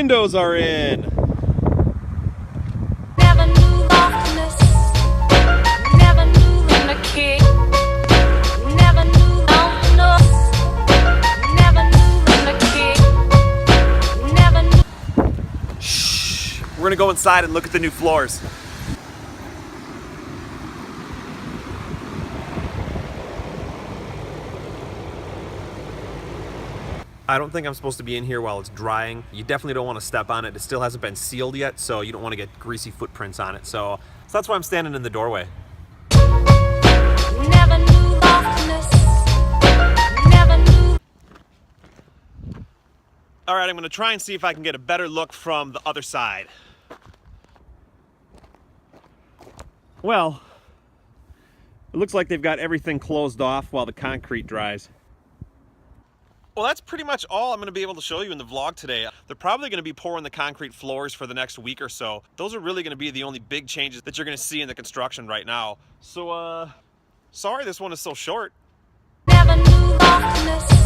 windows are in. Never knew loneliness. Never knew the kick. Never knew loneliness. Never knew the kick. Never knew. Shh. We're gonna go inside and look at the new floors. I don't think I'm supposed to be in here while it's drying. You definitely don't want to step on it. It still hasn't been sealed yet, so you don't want to get greasy footprints on it. So that's why I'm standing in the doorway. Never knew loneliness. Never knew. All right, I'm gonna try and see if I can get a better look from the other side. Well, it looks like they've got everything closed off while the concrete dries. Well, that's pretty much all I'm going to be able to show you in the vlog today. They're probably going to be pouring the concrete floors for the next week or so. Those are really going to be the only big changes that you're going to see in the construction right now. So, sorry this one is so short. Never knew loneliness.